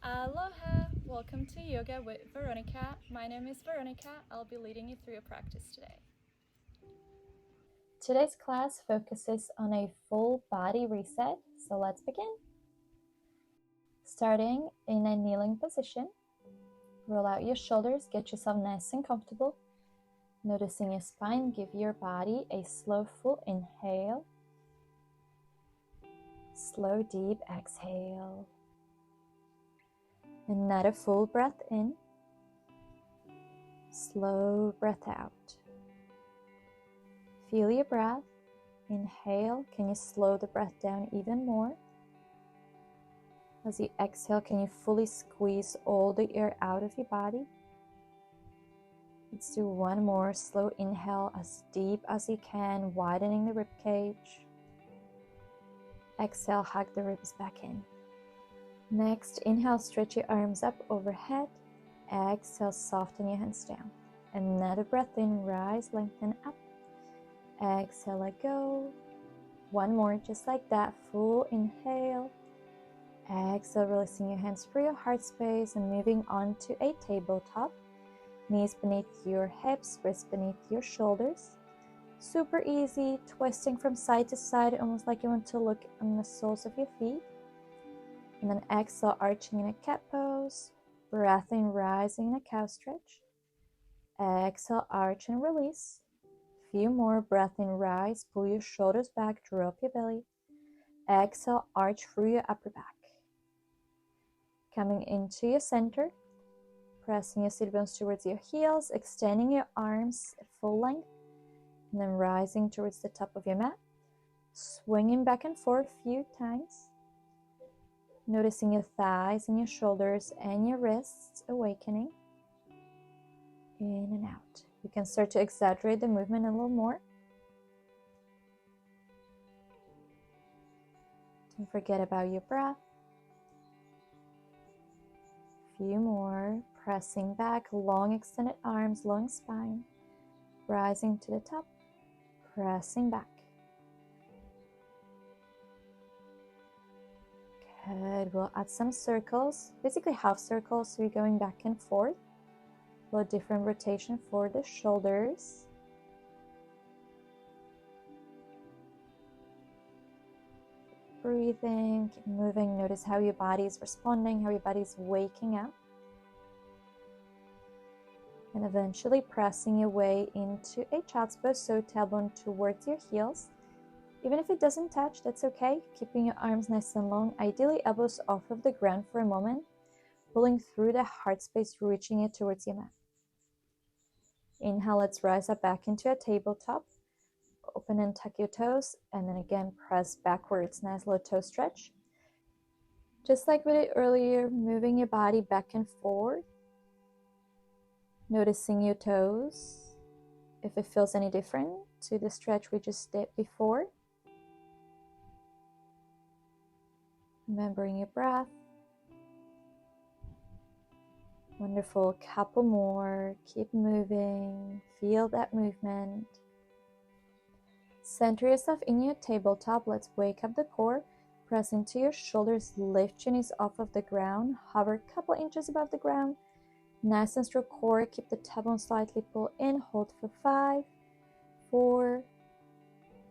Aloha! Welcome to Yoga with Veronica. My name is Veronica. I'll be leading you through a practice today. Today's class focuses on a full body reset, so let's begin. Starting in a kneeling position, roll out your shoulders, get yourself nice and comfortable. Noticing your spine, give your body a slow, full inhale. Slow, deep exhale. Another full breath in. Slow breath out. Feel your breath. Inhale. Can you slow the breath down even more? As you exhale, can you fully squeeze all the air out of your body? Let's do one more. Slow inhale as deep as you can, widening the rib cage. Exhale, hug the ribs back in. Next, inhale, stretch your arms up overhead. Exhale, soften your hands down. Another breath in, rise, lengthen up. Exhale, let go. One more, just like that. Full inhale. Exhale, releasing your hands for your heart space and moving on to a tabletop. Knees beneath your hips, wrists beneath your shoulders. Super easy, twisting from side to side, almost like you want to look on the soles of your feet. And then exhale, arching in a cat pose. Breath in, rising in a cow stretch. Exhale, arch and release. Few more. Breath in, rise, pull your shoulders back, drop your belly. Exhale, arch through your upper back. Coming into your center, pressing your sit bones towards your heels, extending your arms at full length, and then rising towards the top of your mat, swinging back and forth a few times, noticing your thighs and your shoulders and your wrists awakening, in and out. You can start to exaggerate the movement a little more. Don't forget about your breath. Few more, pressing back, long extended arms, long spine, rising to the top, pressing back. Good, we'll add some circles, basically half circles, so you're going back and forth. A little different rotation for the shoulders. Breathing, keep moving. Notice how your body is responding, how your body is waking up. And eventually pressing your way into a child's pose, so tailbone towards your heels. Even if it doesn't touch, that's okay. Keeping your arms nice and long, ideally elbows off of the ground for a moment. Pulling through the heart space, reaching it towards your mat. Inhale, let's rise up back into a tabletop. Open and tuck your toes, and then again press backwards. Nice little toe stretch. Just like we did earlier, moving your body back and forth. Noticing your toes, if it feels any different to the stretch we just did before. Remembering your breath. Wonderful, couple more, keep moving, feel that movement. Center yourself in your tabletop, let's wake up the core, press into your shoulders, lift your knees off of the ground, hover a couple inches above the ground, nice and strong core, keep the tailbone slightly pull in, hold for 5, 4,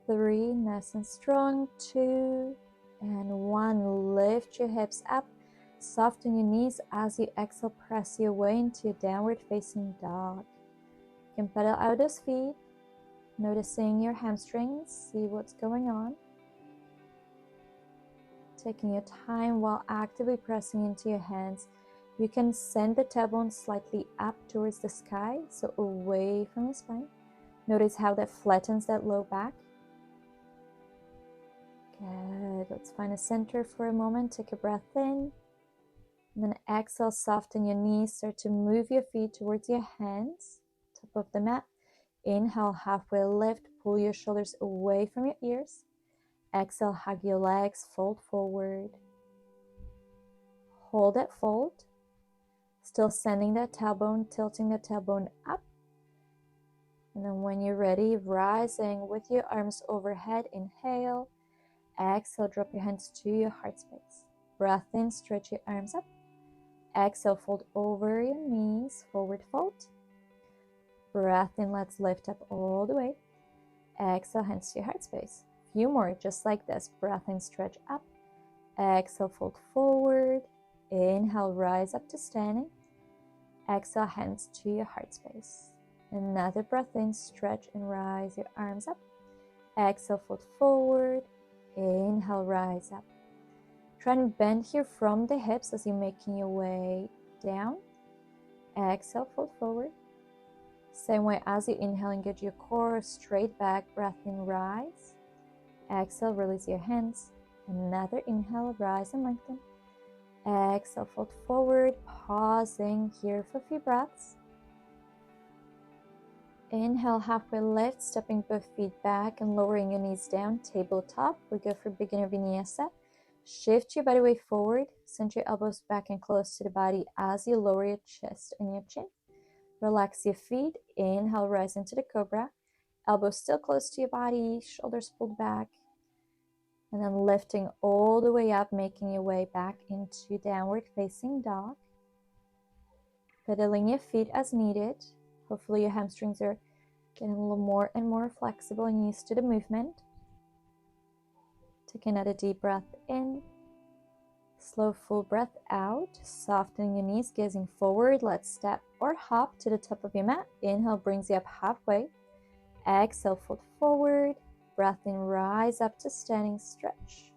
3, nice and strong, 2, and 1, lift your hips up. Soften your knees as you exhale, press your way into your downward facing dog. You can pedal out those feet, noticing your hamstrings, see what's going on. Taking your time while actively pressing into your hands. You can send the tailbone slightly up towards the sky, so away from your spine. Notice how that flattens that low back. Good, let's find a center for a moment, take a breath in. And then exhale, soften your knees, start to move your feet towards your hands, top of the mat. Inhale, halfway lift, pull your shoulders away from your ears. Exhale, hug your legs, fold forward. Hold that fold. Still sending that tailbone, tilting the tailbone up. And then when you're ready, rising with your arms overhead, inhale. Exhale, drop your hands to your heart space. Breath in, stretch your arms up. Exhale, fold over your knees, forward fold. Breath in, let's lift up all the way. Exhale, hands to your heart space. Few more, just like this. Breath in, stretch up. Exhale, fold forward. Inhale, rise up to standing. Exhale, hands to your heart space. Another breath in, stretch and rise your arms up. Exhale, fold forward. Inhale, rise up. Try and bend here from the hips as you're making your way down. Exhale, fold forward. Same way as you inhale, engage your core, straight back, breath in, rise. Exhale, release your hands. Another inhale, rise and lengthen. Exhale, fold forward, pausing here for a few breaths. Inhale, halfway lift, stepping both feet back and lowering your knees down, tabletop. We go for beginner vinyasa. Shift your body weight forward, send your elbows back and close to the body as you lower your chest and your chin. Relax your feet. Inhale, rise into the cobra. Elbows still close to your body, shoulders pulled back. And then lifting all the way up, making your way back into downward facing dog. Pedaling your feet as needed. Hopefully your hamstrings are getting a little more and more flexible and used to the movement. Take another deep breath in. Slow full breath out. Softening your knees, gazing forward. Let's step or hop to the top of your mat. Inhale brings you up halfway. Exhale, fold forward. Breath in, rise up to standing, stretch.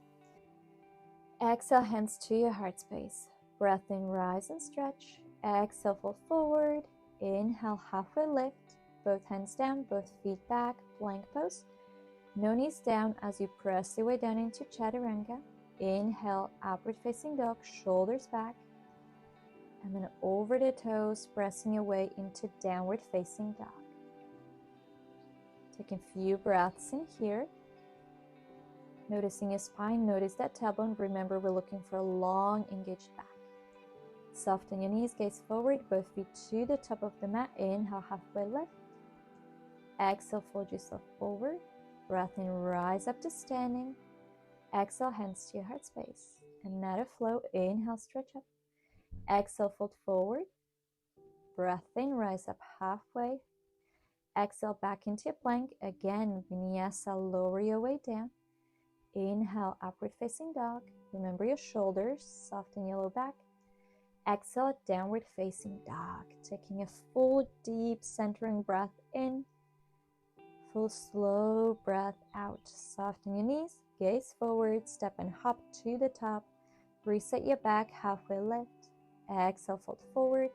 Exhale, hands to your heart space. Breath in, rise and stretch. Exhale, fold forward. Inhale, halfway lift. Both hands down, both feet back, plank pose. No knees down as you press your way down into chaturanga. Inhale, upward facing dog, shoulders back. And then over the toes, pressing your way into downward facing dog. Taking a few breaths in here. Noticing your spine, notice that tailbone. Remember, we're looking for a long, engaged back. Soften your knees, gaze forward, both feet to the top of the mat. Inhale, halfway lift. Exhale, fold yourself forward. Breath in, rise up to standing. Exhale, hands to your heart space. Another flow. Inhale, stretch up. Exhale, fold forward. Breath in, rise up halfway. Exhale, back into your plank. Again, vinyasa, lower your way down. Inhale, upward facing dog. Remember your shoulders, soften your low back. Exhale, downward facing dog. Taking a full, deep, centering breath in. Full, slow breath out. Soften your knees, gaze forward, step and hop to the top. Reset your back, halfway lift. Exhale, fold forward.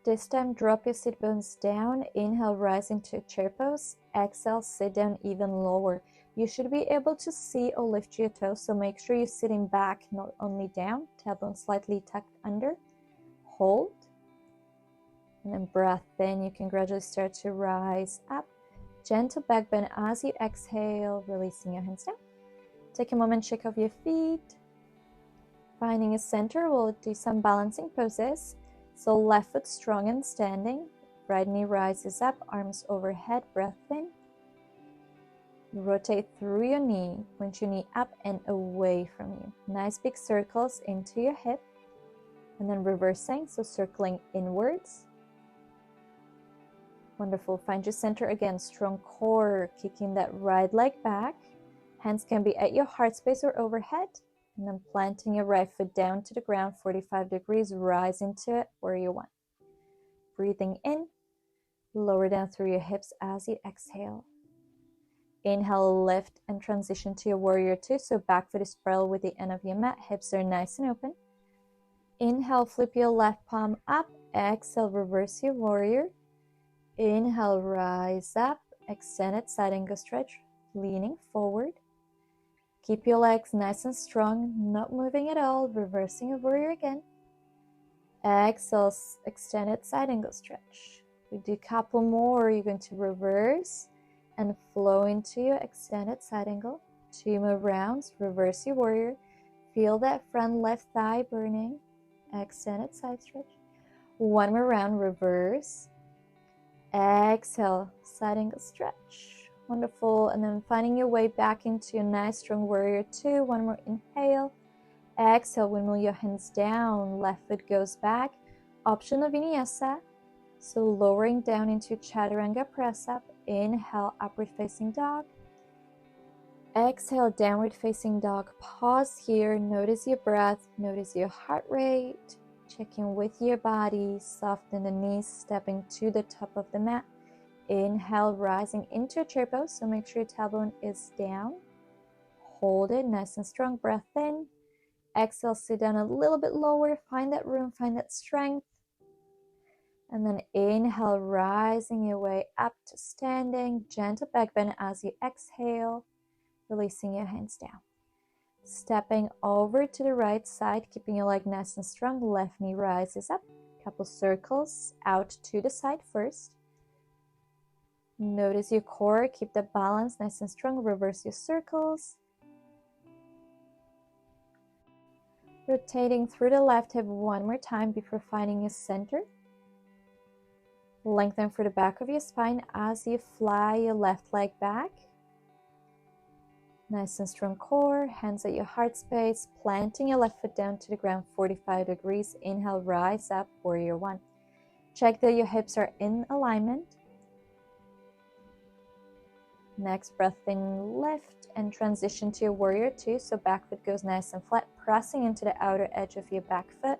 This time, drop your sit bones down. Inhale, rise into a chair pose. Exhale, sit down even lower. You should be able to see or lift your toes, so make sure you're sitting back, not only down. Tailbone slightly tucked under. Hold. And then breath in. You can gradually start to rise up. Gentle back bend as you exhale, releasing your hands down. Take a moment, shake off your feet. Finding a center, we'll do some balancing poses. So left foot strong and standing. Right knee rises up, arms overhead, breath in. Rotate through your knee, point your knee up and away from you. Nice big circles into your hip. And then reversing, so circling inwards. Wonderful. Find your center again. Strong core, kicking that right leg back. Hands can be at your heart space or overhead. And then planting your right foot down to the ground, 45 degrees. Rise into it where you want. Breathing in. Lower down through your hips as you exhale. Inhale, lift and transition to your warrior two. So back foot is parallel with the end of your mat. Hips are nice and open. Inhale, flip your left palm up. Exhale, reverse your warrior. Inhale, rise up, extended side angle stretch, leaning forward. Keep your legs nice and strong, not moving at all, reversing your warrior again. Exhale, extended side angle stretch. We do a couple more. You're going to reverse and flow into your extended side angle. 2 more rounds, reverse your warrior. Feel that front left thigh burning. Extended side stretch. 1 more round, reverse. Exhale, side angle stretch. Wonderful. And then finding your way back into a nice strong warrior two. 1 more inhale. Exhale, windmill your hands down, left foot goes back. Optional vinyasa. So lowering down into chaturanga press up. Inhale, upward facing dog. Exhale, downward facing dog. Pause here, notice your breath, notice your heart rate. Check in with your body, soften the knees, stepping to the top of the mat. Inhale, rising into a chair pose, so make sure your tailbone is down. Hold it, nice and strong, breath in. Exhale, sit down a little bit lower, find that room, find that strength. And then inhale, rising your way up to standing, gentle back bend as you exhale, releasing your hands down. Stepping over to the right side, keeping your leg nice and strong, left knee rises up. Couple circles out to the side first. Notice your core, keep the balance nice and strong, reverse your circles. Rotating through the left hip one more time before finding your center. Lengthen through the back of your spine as you fly your left leg back. Nice and strong core, hands at your heart space, planting your left foot down to the ground 45 degrees. Inhale, rise up, warrior one. Check that your hips are in alignment. Next, breath in, lift, and transition to your warrior two. So back foot goes nice and flat, pressing into the outer edge of your back foot,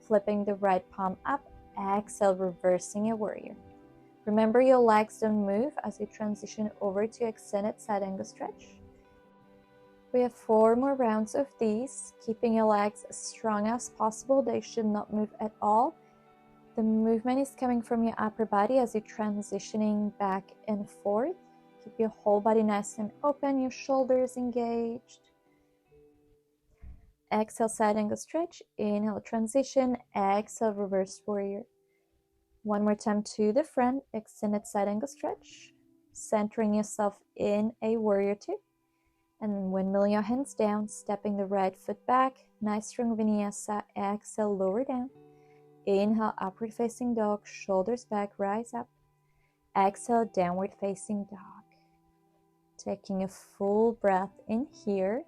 flipping the right palm up. Exhale, reversing your warrior. Remember your legs don't move as you transition over to extended side angle stretch. We have 4 more rounds of these, keeping your legs as strong as possible. They should not move at all. The movement is coming from your upper body as you're transitioning back and forth. Keep your whole body nice and open, your shoulders engaged. Exhale, side angle stretch. Inhale, transition. Exhale, reverse warrior. One more time to the front, extended side angle stretch. Centering yourself in a warrior two. And windmill your hands down, stepping the right foot back. Nice strong vinyasa. Exhale, lower down. Inhale, upward facing dog, shoulders back, rise up. Exhale, downward facing dog. Taking a full breath in here.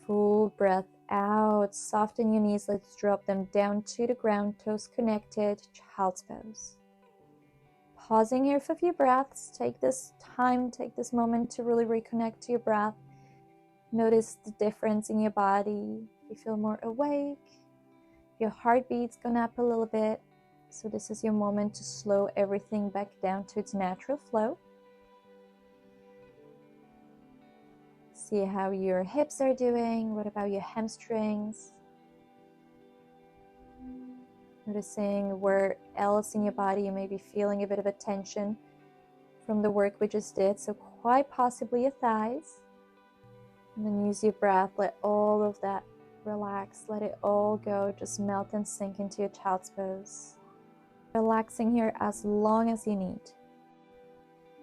Full breath out. Soften your knees. Let's drop them down to the ground, toes connected, child's pose. Pausing here for a few breaths. Take this time, take this moment to really reconnect to your breath. Notice the difference in your body. You feel more awake. Your heartbeat's gone up a little bit. So this is your moment to slow everything back down to its natural flow. See how your hips are doing. What about your hamstrings? Noticing where else in your body you may be feeling a bit of a tension from the work we just did. So quite possibly your thighs. And then use your breath. Let all of that relax. Let it all go. Just melt and sink into your child's pose. Relaxing here as long as you need.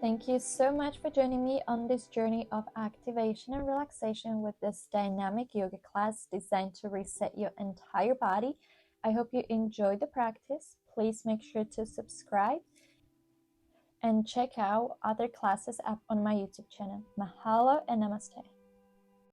Thank you so much for joining me on this journey of activation and relaxation with this dynamic yoga class designed to reset your entire body. I hope you enjoyed the practice. Please make sure to subscribe and check out other classes up on my YouTube channel. Mahalo and namaste.